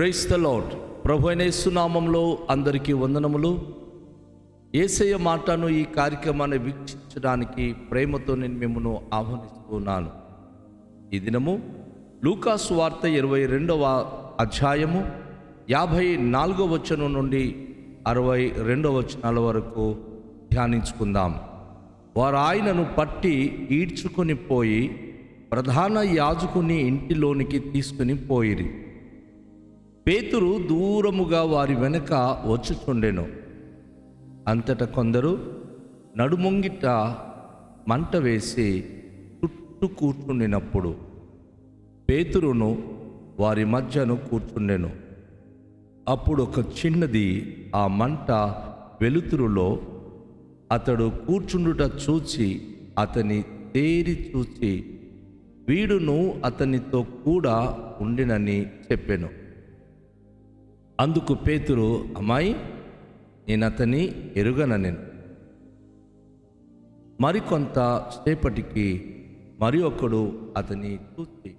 Praise the lord. ప్రభు అయిన యేసు నామములో అందరికీ వందనములు. యేసయ్య మాటను ఈ కార్యక్రమాన్ని వీక్షించడానికి ప్రేమతో నేను మిమ్మల్ని ఆహ్వానిస్తున్నాను. ఈ దినము లూకా సువార్త 22వ అధ్యాయము 54వ వచనం నుండి 62వ వచనాల వరకు ధ్యానించుకుందాం. వారు ఆయనను పట్టి ఈడ్చుకొని పోయి ప్రధాన యాజకుని ఇంటిలోనికి తీసుకుని పోయిరి. పేతురు దూరముగా వారి వెనక వచ్చుచుండెను. అంతటా కొందరు నడుమొంగిట మంట వేసి చుట్టూ కూర్చుండినప్పుడు పేతురును వారి మధ్యను కూర్చుండెను. అప్పుడు ఒక చిన్నది ఆ మంట వెలుతురులో అతడు కూర్చుండుట చూచి అతని తేరి చూచి వీడును అతనితో కూడా ఉండినని చెప్పెను. అందుకు పేతురు, అమ్మాయి, నేను అతన్ని ఎరుగననెను. మరికొంత సేపటికి మరి ఒకడు అతని చూసి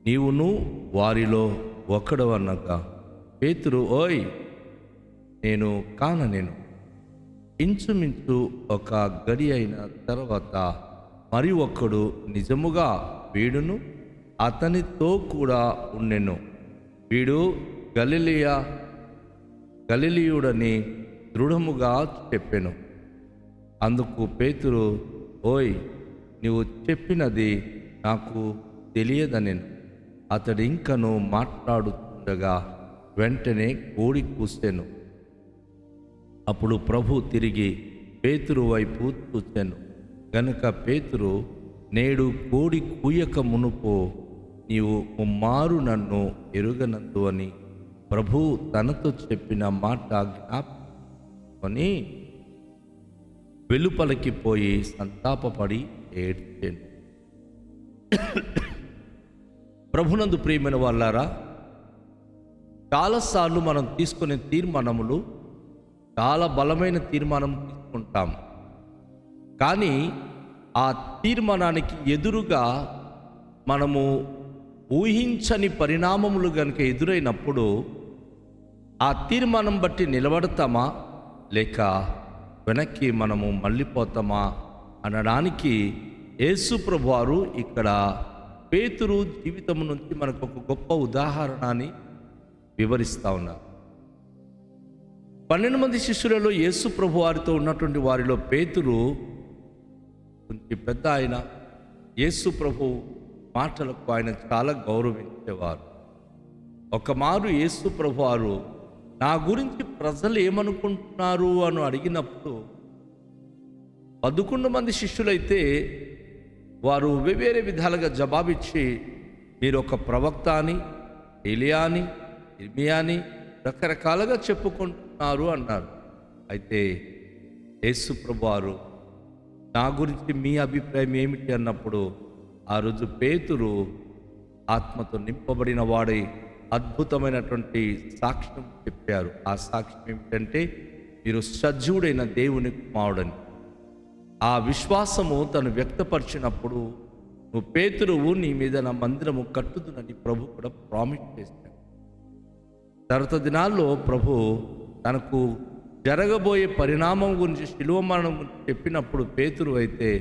నీవును వారిలో ఒకడవనగా పేతురు, ఓయ్, నేను కాననెను. ఇంచుమించు ఒక గడి అయిన తర్వాత మరి ఒక్కడు, నిజముగా వీడును అతనితో కూడా ఉండెను, వీడు గలిలియుడని దృఢముగా చెప్పెను. అందుకు పేతురు, ఓయ్, నీవు చెప్పినది నాకు తెలియదనెను. అతడు ఇంకను మాట్లాడుతుండగా వెంటనే కోడి కూసెను. అప్పుడు ప్రభు తిరిగి పేతురు వైపు చూచెను గనుక పేతురు, నేడు కోడి కూయక మునుపు నీవు ముమ్మారు నన్ను ఎరుగనందు అని ప్రభు తనతో చెప్పిన మాట జ్ఞాపకని వెలుపలికి పోయి సంతాపపడి ఏడ్చెను. ప్రభునందు ప్రియమైన వాళ్ళారా, చాలాసార్లు మనం తీసుకునే తీర్మానములు చాలా బలమైన తీర్మానం తీసుకుంటాం. కానీ ఆ తీర్మానానికి ఎదురుగా మనము ఊహించని పరిణామములు కనుక ఎదురైనప్పుడు ఆ తీర్మానం బట్టి నిలబడతామా లేక వెనక్కి మనము మళ్ళీపోతామా అనడానికి యేసు ప్రభువారు ఇక్కడ పేతురు జీవితం నుంచి మనకు ఒక గొప్ప ఉదాహరణని వివరిస్తూ ఉన్నారు. 12 మంది శిష్యులలో యేసు ప్రభువారితో ఉన్నటువంటి వారిలో పేతురు కొంచెం పెద్ద ఆయన. యేసు ప్రభు మాటలకు ఆయన చాలా గౌరవించేవారు. ఒక మారు యేసు ప్రభువారు నా గురించి ప్రజలు ఏమనుకుంటున్నారు అని అడిగినప్పుడు 11 మంది శిష్యులైతే వారు వేరే విధాలుగా జవాబిచ్చి, మీరు ఒక ప్రవక్త అని, ఎలియా అని, ఇర్మియా అని రకరకాలుగా చెప్పుకుంటున్నారు అన్నారు. అయితే యేసు ప్రభువారు నా గురించి మీ అభిప్రాయం ఏమిటి అన్నప్పుడు ఆ రోజు పేతురు ఆత్మతో నింపబడిన వాడై అద్భుతమైనటువంటి సాక్ష్యం చెప్పారు. ఆ సాక్ష్యం ఏమిటంటే, మీరు సజీవుడైన దేవుని కుమారుడని. ఆ విశ్వాసము తను వ్యక్తపరిచినప్పుడు, నువ్వు పేతురువు, నీ మీద నా మందిరము కట్టుదునని ప్రభు కూడా ప్రామిస్ చేశాడు. తర్వాత దినాల్లో ప్రభు తనకు జరగబోయే పరిణామం గురించి, శిలువ మరణం గురించి చెప్పినప్పుడు పేతురు అయితే,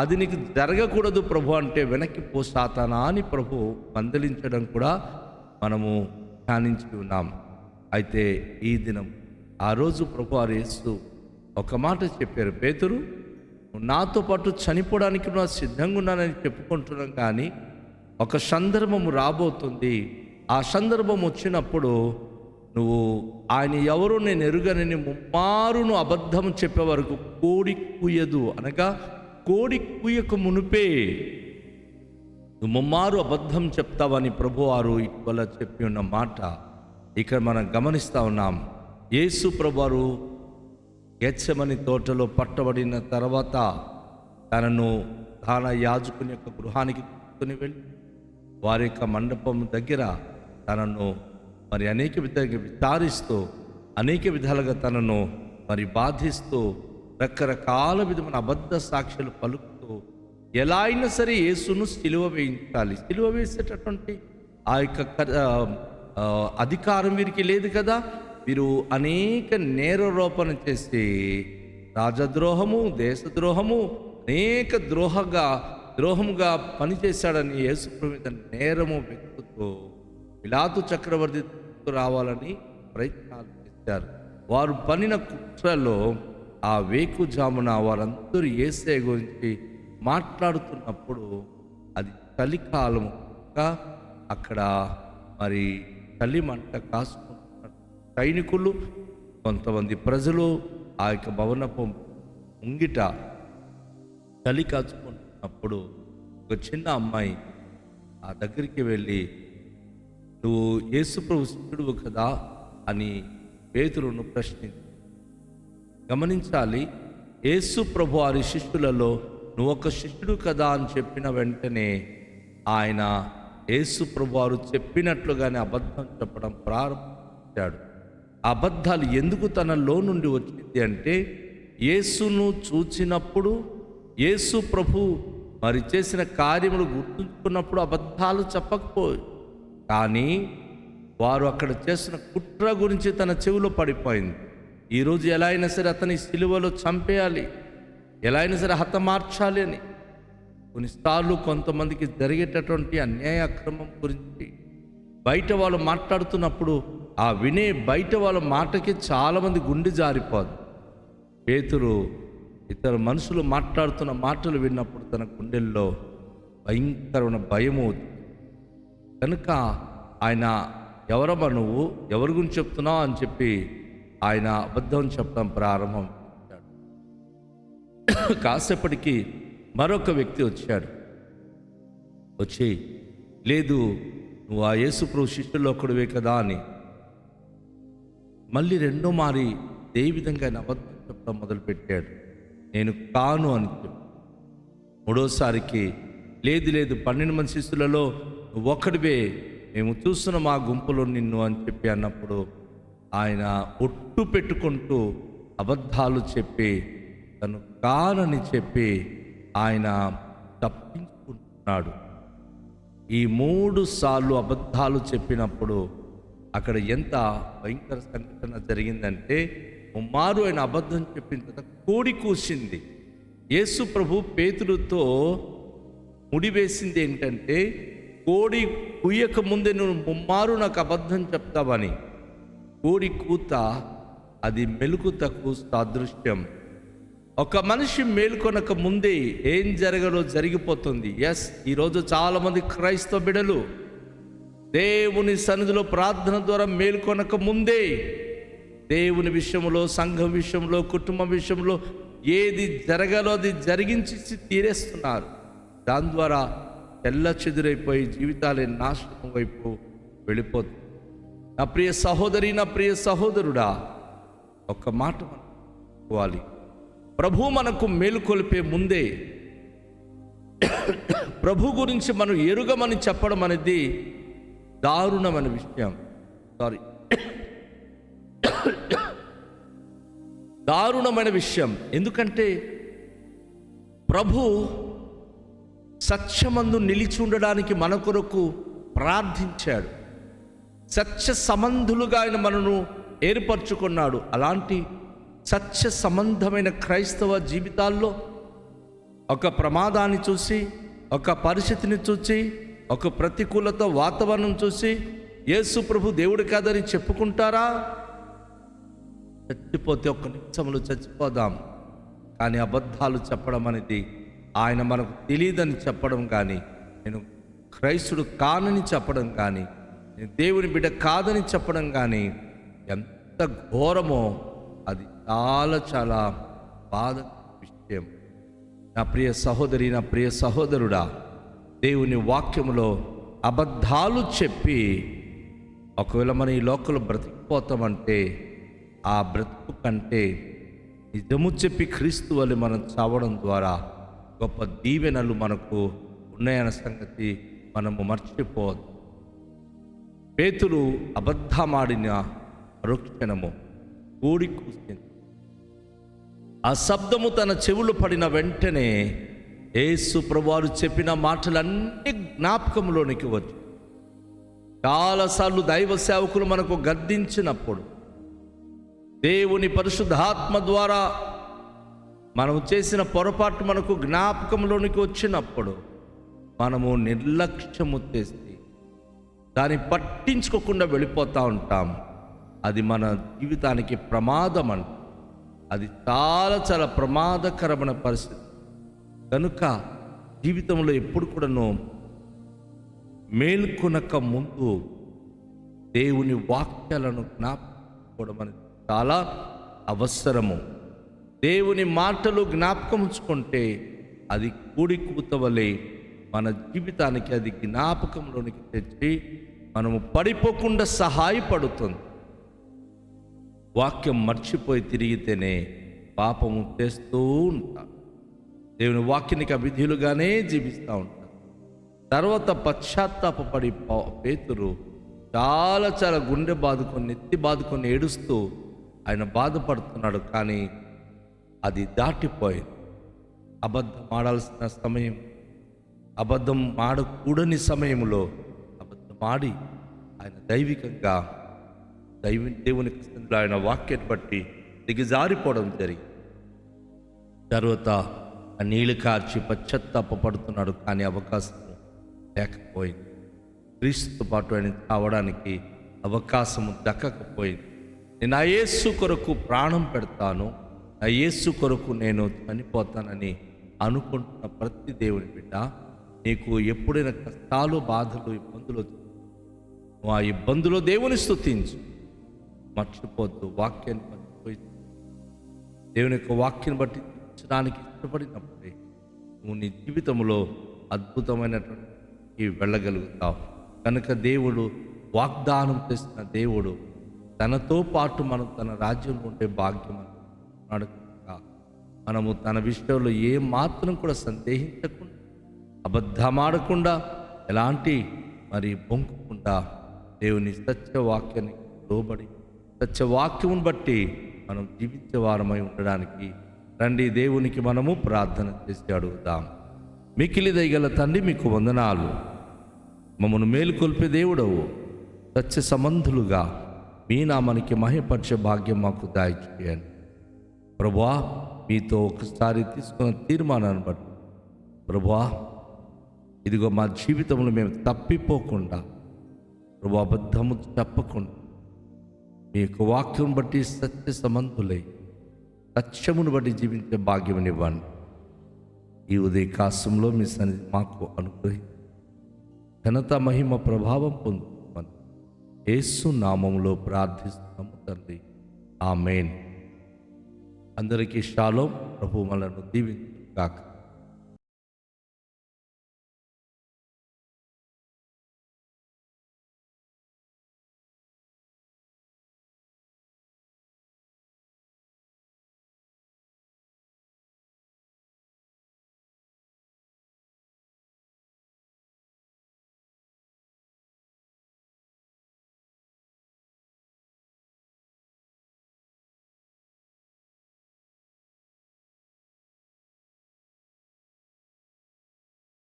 అది నీకు జరగకూడదు ప్రభు అంటే వెనక్కి పో సాతానా అని ప్రభు మందలించడం కూడా మనము ధ్యానించి ఉన్నాం. అయితే ఈ దినం ఆ రోజు ప్రభు వారు యేసు ఒక మాట చెప్పారు, పేతురు, నాతో పాటు చనిపోవడానికి నా సిద్ధంగా ఉన్నానని చెప్పుకుంటున్నాం, కానీ ఒక సందర్భము రాబోతుంది. ఆ సందర్భం వచ్చినప్పుడు నువ్వు ఆయన ఎవరో నేను ఎరుగనని ముమ్మారును అబద్ధం చెప్పే వరకు కోడి కూయదు, అనగా కోడి కూయక మునిపే నువ్వు ముమ్మారు అబద్ధం చెప్తావని ప్రభువారు ఇటీవల చెప్పి ఉన్న మాట ఇక్కడ మనం గమనిస్తూ ఉన్నాం. యేసు ప్రభువారు గెత్సెమని తోటలో పట్టబడిన తర్వాత తనను ప్రధాన యాజకుని యొక్క గృహానికి తీసుకుని వెళ్ళి వారి యొక్క మండపం దగ్గర తనను మరి అనేక విధాలుగా విచారిస్తూ, అనేక విధాలుగా తనను మరి బాధిస్తూ, రకరకాల విధమైన అబద్ధ సాక్ష్యాలు పలుకుతూ ఎలా అయినా సరే యేసును సిలువ వేయించాలి. సిలువ వేసేటటువంటి ఆ యొక్క అధికారం వీరికి లేదు కదా. వీరు అనేక నేరారోపణ చేసి రాజద్రోహము, దేశద్రోహము, అనేక ద్రోహముగా పనిచేశాడని యేసుప్రభు మీద నేరము వ్యక్తుతో పిలాతు చక్రవర్తి రావాలని ప్రయత్నాలు చేశారు. వారు పనిన కుట్రలో ఆ వేకుజామున వారందరూ యేసయ్య గురించి మాట్లాడుతున్నప్పుడు అది చలికాలము, అక్కడ మరి చలి మంట కాసుకుంటున్న సైనికులు, కొంతమంది ప్రజలు ఆ యొక్క భవనపు ముంగిట చలి కాచుకుంటున్నప్పుడు ఒక చిన్న అమ్మాయి ఆ దగ్గరికి వెళ్ళి, నువ్వు యేసుప్రభు శిష్యుడువు కదా అని పేతురును ప్రశ్నించి. గమనించాలి, యేసు ప్రభు వారి శిష్యులలో నువ్వు ఒక శిష్యుడు కదా అని చెప్పిన వెంటనే ఆయన యేసు ప్రభు వారు చెప్పినట్లుగానే అబద్ధం చెప్పడం ప్రారంభించాడు. అబద్ధాలు ఎందుకు తనలో నుండి వచ్చింది అంటే, యేసును చూచినప్పుడు, యేసు ప్రభు మరి చేసిన కార్యములు గుర్తుంచుకున్నప్పుడు అబద్ధాలు చెప్పకపోయి, కానీ వారు అక్కడ చేసిన కుట్ర గురించి తన చెవిలో పడిపోయింది. ఈరోజు ఎలా అయినా సరే అతని సిలువలో చంపేయాలి, ఎలా అయినా సరే హతమార్చాలి అని కొన్నిసార్లు కొంతమందికి జరిగేటటువంటి అన్యాయ అక్రమం గురించి బయట వాళ్ళు మాట్లాడుతున్నప్పుడు ఆ వినే బయట వాళ్ళ మాటకి చాలామంది గుండె జారిపోదు. పేతురు ఇతర మనుషులు మాట్లాడుతున్న మాటలు విన్నప్పుడు తన గుండెల్లో భయంకరమైన భయము కనుక ఆయన, ఎవరమ్మా నువ్వు, ఎవరి గురించి చెప్తున్నావు అని చెప్పి ఆయన అబద్ధం చెప్పడం ప్రారంభించాడు. కాసేపటికి మరొక వ్యక్తి వచ్చాడు. వచ్చి, లేదు నువ్వు ఆ యేసుప్రభు శిష్యుల్లో ఒకడువే కదా అని మళ్ళీ రెండో మారి ఏ విధంగా ఆయన అబద్ధం చెప్పడం మొదలుపెట్టాడు. నేను కాను అని చెప్పి మూడోసారికి, లేదు 12 మంది శిష్యులలో నువ్వు ఒక్కడివే, మేము చూస్తున్న మా గుంపులో నిన్ను అని చెప్పి అన్నప్పుడు ఆయన ఒట్టు పెట్టుకుంటూ అబద్ధాలు చెప్పి తను కానని చెప్పి ఆయన తప్పించుకుంటున్నాడు. ఈ 3 సార్లు అబద్ధాలు చెప్పినప్పుడు అక్కడ ఎంత భయంకర సంఘటన జరిగిందంటే, మారు ఆయన అబద్ధం చెప్పిన తర్వాత కోడి కూసింది. యేసు ప్రభు పేతురుతో ముడివేసింది ఏంటంటే, కోడి కుయ్యక ముందే నువ్వు ముమ్మారు నాకు అబద్ధం చెప్తావని. కోడి కూత అది మెలుకుతకు సాదృశ్యం. ఒక మనిషి మేల్కొనక ముందే ఏం జరగలో జరిగిపోతుంది. ఈరోజు చాలామంది క్రైస్తవ బిడ్డలు దేవుని సన్నిధిలో ప్రార్థన ద్వారా మేల్కొనక ముందే దేవుని విషయంలో, సంఘం విషయంలో, కుటుంబం విషయంలో ఏది జరగాలో అది జరిగించి తీరేస్తున్నారు. దాని ద్వారా తెల్ల చెదురైపోయి జీవితాలే నాశనం వైపు వెళ్ళిపోతుంది. నా ప్రియ సహోదరి, నా ప్రియ సహోదరుడా, ఒక్క మాట అనుకోవాలి. ప్రభు మనకు మేలుకొల్పే ముందే ప్రభు గురించి మనం ఎరుగమని చెప్పడం అనేది దారుణమైన విషయం. దారుణమైన విషయం. ఎందుకంటే ప్రభు సత్యమందు నిలిచి ఉండడానికి మన కొరకు ప్రార్థించాడు. సత్య సంబంధులుగా ఆయన మనను ఏర్పరచుకున్నాడు. అలాంటి సత్య సంబంధమైన క్రైస్తవ జీవితాల్లో ఒక ప్రమాదాన్ని చూసి, ఒక పరిస్థితిని చూసి, ఒక ప్రతికూలత వాతావరణం చూసి యేసు ప్రభు దేవుడు కాదని చెప్పుకుంటారా? చచ్చిపోతే ఒక్క నిమిషంలో చచ్చిపోదాం. కానీ అబద్ధాలు చెప్పడం అనేది, ఆయన మనకు తెలియదని చెప్పడం కానీ, నేను క్రైస్తుడు కానని చెప్పడం కానీ, నేను దేవుని బిడ్డ కాదని చెప్పడం కానీ ఎంత ఘోరమో అది చాలా బాధ విషయం. నా ప్రియ సహోదరి, నా ప్రియ సహోదరుడా, దేవుని వాక్యములో అబద్ధాలు చెప్పి ఒకవేళ మన ఈ లోకంలో బ్రతికిపోతామంటే ఆ బ్రతుకు కంటే నిజము చెప్పి క్రీస్తు వలె మనం చావడం ద్వారా గొప్ప దీవెనలు మనకు ఉన్నాయన్న సంగతి మనము మర్చిపోవద్దు. పేతురు అబద్ధమాడిన మరుక్షణము కోడి కూసింది. ఆ శబ్దము తన చెవులు పడిన వెంటనే యేసు ప్రభువారు చెప్పిన మాటలన్నీ జ్ఞాపకంలోనికి వచ్చి చాలాసార్లు దైవ సేవకులు మనకు గద్దించినప్పుడు, దేవుని పరిశుద్ధాత్మ ద్వారా మనం చేసిన పొరపాటు మనకు జ్ఞాపకంలోనికి వచ్చినప్పుడు మనము నిర్లక్ష్యము చేసి దాన్ని పట్టించుకోకుండా వెళ్ళిపోతూ ఉంటాం. అది మన జీవితానికి ప్రమాదం అంట. అది చాలా చాలా ప్రమాదకరమైన పరిస్థితి. కనుక జీవితంలో ఎప్పుడు కూడాను మేల్కొనక ముందు దేవుని వాక్యాలను జ్ఞాపకం అనేది చాలా అవసరము. దేవుని మాటలు జ్ఞాపకం ఉంచుకుంటే అది కూడి కూతవలే మన జీవితానికి అది జ్ఞాపకంలోనికి తెచ్చి మనము పడిపోకుండా సహాయపడుతుంది. వాక్యం మర్చిపోయి తిరిగితేనే పాపము చేస్తూ ఉంటాం. దేవుని వాక్యానికి అవిధులుగానే జీవిస్తూ ఉంటాం. తర్వాత పశ్చాత్తాపడి పేతురు చాలా చాలా గుండె బాదుకొని నెత్తి బాదుకొని ఏడుస్తూ ఆయన బాధపడుతున్నాడు. కానీ అది దాటిపోయింది. అబద్ధం ఆడాల్సిన సమయం, అబద్ధం ఆడకూడని సమయంలో అబద్ధం ఆడి ఆయన దైవికంగా దేవుని ఆయన వాక్యాన్ని బట్టి దిగజారిపోవడం జరిగింది. తర్వాత ఆ నీళ్ళు కార్చి పశ్చాత్తాపడుతున్నాడు. కానీ అవకాశం లేకపోయింది. క్రీస్తుతో పాటు ఆయన కావడానికి అవకాశము దక్కకపోయింది. నేను ఆ యేసు కొరకు ప్రాణం పెడతాను, ఆ యేసు కొరకు నేను చనిపోతానని అనుకుంటున్న ప్రతి దేవుని బిడ్డ, నీకు ఎప్పుడైనా కష్టాలు, బాధలు, ఇబ్బందులు ఆ ఇబ్బందులో దేవుని స్తుతించు. మర్చిపోద్దు. వాక్యాన్ని మర్చిపోయి దేవుని యొక్క వాక్యాన్ని బట్టి జీవించడానికి ఇష్టపడినప్పుడే నువ్వు నీ జీవితంలో అద్భుతమైనటువంటి వెళ్ళగలుగుతావు. కనుక దేవుడు వాగ్దానం చేసిన దేవుడు తనతో పాటు మనం తన రాజ్యంలో ఉండే భాగ్యం అన్నాడు. మనము తన విషయంలో ఏ మాత్రం కూడా సందేహించకుండా, అబద్ధమాడకుండా, ఎలాంటి బొంకకుండా దేవుని సత్యవాక్యాన్ని లోబడి సత్యవాక్యమును బట్టి మనం జీవించే వారమై ఉండడానికి రండి దేవునికి మనము ప్రార్థన చేసి అడుగుదాం. మికిలి దయగల తండ్రి, మీకు వందనాలు. మమ్మను మేలుకొల్పే దేవుడవు, సత్య సంబంధులుగా మీ నామానికి మహిమపరిచే భాగ్యం మాకు దయచేయండి ప్రభువా. మీతో ఒకసారి తీసుకున్న తీర్మానాన్ని బట్టి ప్రభువా, ఇదిగో మా జీవితంలో మేము తప్పిపోకుండా ప్రభు అబద్ధము చెప్పకుండా మీ యొక్క వాక్యం బట్టి సత్య సంబంధులై సత్యమును బట్టి జీవించే భాగ్యం ఇవ్వండి. ఈ ఉదయకాశంలో మీ సన్నిధి మాకు అనుగ్రహించి ఘనత, మహిమ, ప్రభావం పొందుతామని యేసు నామములో ప్రార్థిస్తున్నాము తండ్రి. ఆమేన్. అందరికీ షాలోమ్. ప్రభు మనలను దీవించుగాక.